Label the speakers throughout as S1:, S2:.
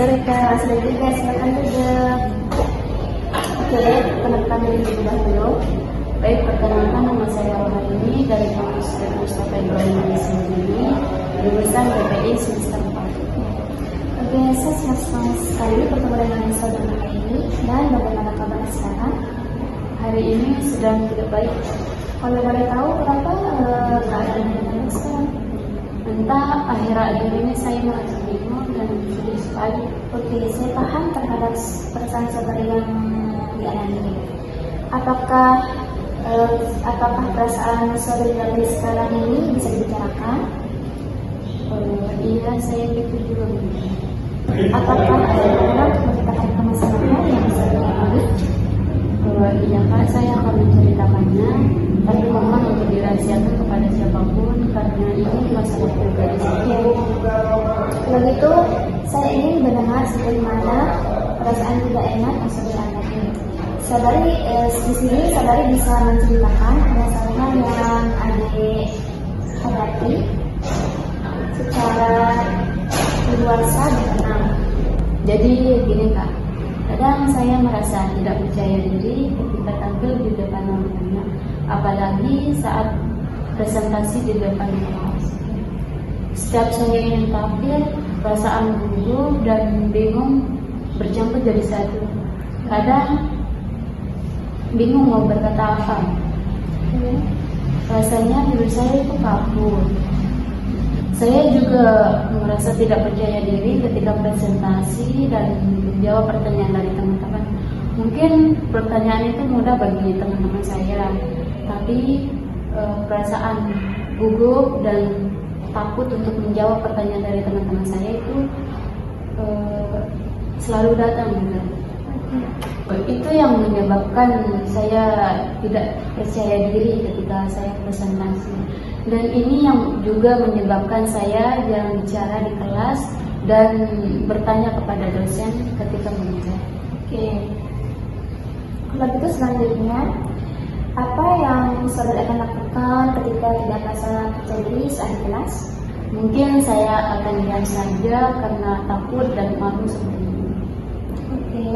S1: sore Kak. Sudah juga, silakan duduk. Oke, perkenalkan diri terlebih dahulu. Baik, perkenalkan nama saya Rohani dari kampus Mustafa Ibrahim di sini, lulusan BPI semester 4. Oke, saya sangat senang sekali bertemu dengan saudara hari ini. Dan bagaimana kabar sekarang? Hari ini sedang tidak baik. Kalau boleh tahu kenapa keadaan sekarang? Entah akhir-akhir ini saya merasa bingung dan sedih sekali. Oke, saya paham terhadap perasaan saudara yang dialami ini. Apakah perasaan saudara sekarang ini bisa dibicarakan? Iya, saya pikir juga begitu. Apakah ada cara untuk menceritakan permasalahan yang bisa dialami? Iya Kak, saya akan menceritakannya, tapi mohon untuk dirahasiakan kepada siapapun karena ini masalah pribadi saya. Kalau gitu, saya ingin mendengar bagaimana perasaan tidak enak yang saudara alami. Saudari di sini saudari bisa menceritakan permasalahan yang adik hadapi secara luasa dan tenang. Jadi gini Kak, kadang saya merasa tidak percaya diri ketika tampil di depan orang banyak, apalagi saat presentasi di depan kelas. Setiap saya ingin tampil, perasaan gugup dan bingung bercampur jadi satu. Kadang bingung mau berkata apa. Rasanya diri saya itu kabur. Saya juga merasa tidak percaya diri ketika presentasi dan menjawab pertanyaan dari teman-teman. Mungkin pertanyaan itu mudah bagi teman-teman saya, tapi perasaan gugup dan takut untuk menjawab pertanyaan dari teman-teman saya itu selalu datang. Itu yang menyebabkan saya tidak percaya diri ketika saya presentasi. Dan ini yang juga menyebabkan saya jarang bicara di kelas dan bertanya kepada dosen ketika mengajar. Oke. Kalau gitu selanjutnya, apa yang saudara akan lakukan ketika tidak merasa percaya diri saat di kelas? Mungkin saya akan diam saja karena takut dan malu seperti ini. Oke.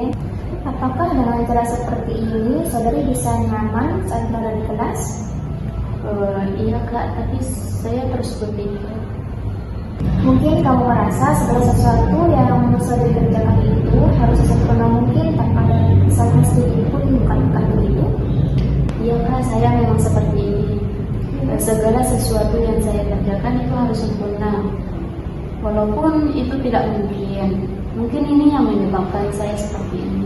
S1: Apakah dengan cara seperti ini saudari bisa nyaman saat berada di kelas? Iya Kak, tapi saya terus berpikir. Mungkin kamu merasa segala sesuatu yang saudari kerjakan itu harus sesempurna mungkin tanpa ada kesalahan sedikit pun, bukankah begitu? Iya Kak, saya memang seperti ini. Segala sesuatu yang saya kerjakan itu harus sempurna. Walaupun itu tidak mungkin. Mungkin ini yang menyebabkan saya seperti ini.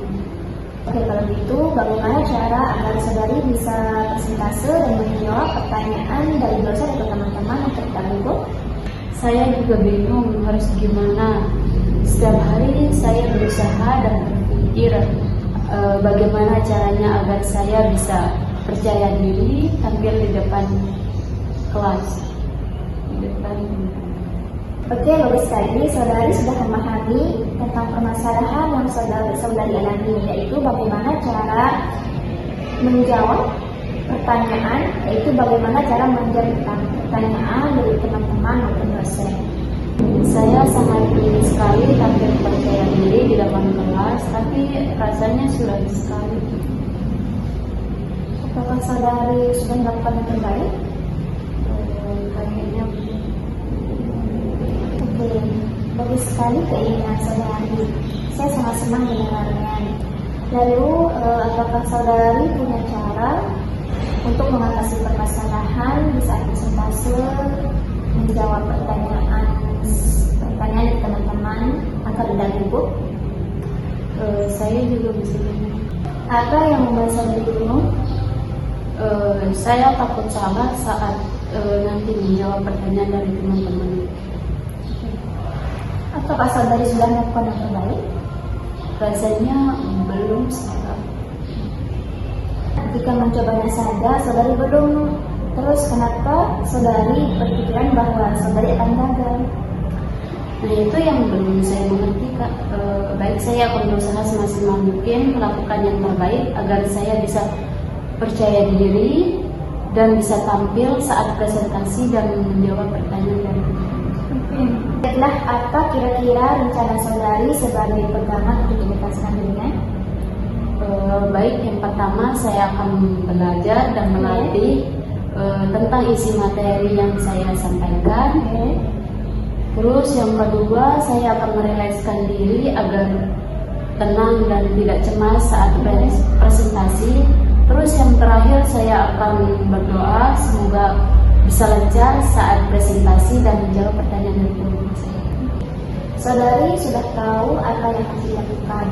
S1: Oke, kalau gitu bagaimana cara agar saudari bisa presentase dan menjawab pertanyaan dari dosen atau teman-teman untuk tidak gugup? Saya juga bingung harus gimana. Setiap hari saya berusaha dan berpikir bagaimana caranya agar saya bisa percaya diri tampil di depan kelas. Oke, bagus sekali. Saudari sudah memahami tentang permasalahan yang saudari alami, yaitu bagaimana cara menjawab pertanyaan, yaitu bagaimana cara menjawab pertanyaan dari teman-teman maupun dosen. Saya sangat ingin sekali tampil percaya diri di depan kelas, tapi rasanya sulit sekali. Apakah saudari sudah melakukan yang terbaik? Kayaknya bagus sekali keinginan saudari. Saya sangat senang mendengarnya. Lalu, apakah saudari punya cara untuk mengatasi permasalahan di saat presentase, menjawab pertanyaan dari teman-teman agar tidak gugup? Saya juga bisa bingung. Apa yang membuat saudari bingung? Saya takut salah saat nanti menjawab pertanyaan dari teman-teman. Apakah saudari sudah melakukan yang terbaik? Rasanya belum salah. Jika mencobanya saja, saudari belum. Terus kenapa saudari berpikiran bahwa saudari akan gagal? Nah, itu yang belum saya mengerti Kak. Baik, saya akan berusaha semaksimal mungkin melakukan yang terbaik agar saya bisa percaya diri dan bisa tampil saat presentasi dan menjawab pertanyaan dari teman-teman.
S2: Baiklah, apa kira-kira rencana saudari sebagai pegangan untuk menuntaskan dirinya?
S1: Baik, yang pertama saya akan belajar dan melatih tentang isi materi yang saya sampaikan. Terus yang kedua, saya akan merelakskan diri agar tenang dan tidak cemas saat presentasi. Terus yang terakhir, saya akan berdoa semoga bisa lancar saat presentasi dan menjawab pertanyaan dari guru saya.
S2: Saudari sudah tahu apa yang harus dilakukan.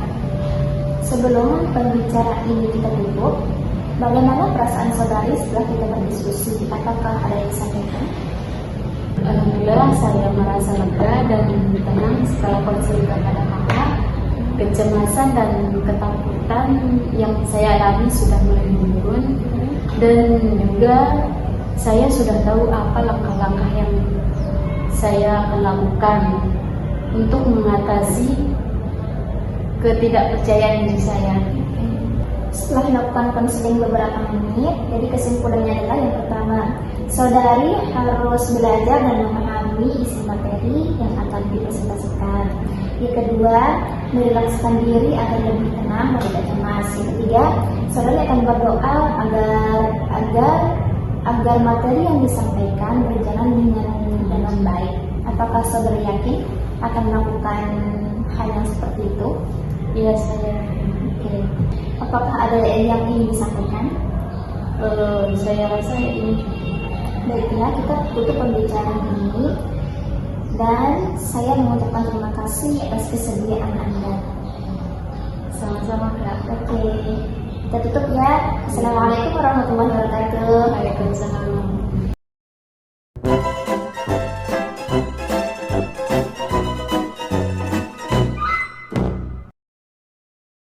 S2: Sebelum pembicaraan ini kita tutup, bagaimana perasaan saudari setelah kita berdiskusi? Apakah ada yang disampaikan?
S1: Alhamdulillah, saya merasa lega dan tenang setelah konseling kepada kakak. Kecemasan dan ketakutan yang saya alami sudah mulai menurun, dan juga saya sudah tahu apa langkah-langkah yang saya akan lakukan untuk mengatasi ketidakpercayaan diri saya.
S2: Setelah dilakukan konseling beberapa menit, jadi kesimpulannya adalah yang pertama, saudari harus belajar dan memahami isi materi yang akan dipresentasikan. Yang kedua, merelakskan diri agar lebih tenang dan tidak cemas. Yang ketiga, saudari akan berdoa agar materi yang disampaikan berjalan dengan baik. Apakah saudari yakin akan melakukan hal yang seperti itu?
S1: Iya, saya.
S2: Oke. Apakah ada yang ingin disampaikan?
S1: Saya rasa ini.
S2: Baiklah, kita tutup pembicaraan ini. Dan saya mengucapkan terima kasih atas kesediaan Anda.
S1: Sama-sama, Kak.
S2: Oke, kita tutup ya. Assalamualaikum warahmatullahi wabarakatuh.
S1: Waalaikumsalam.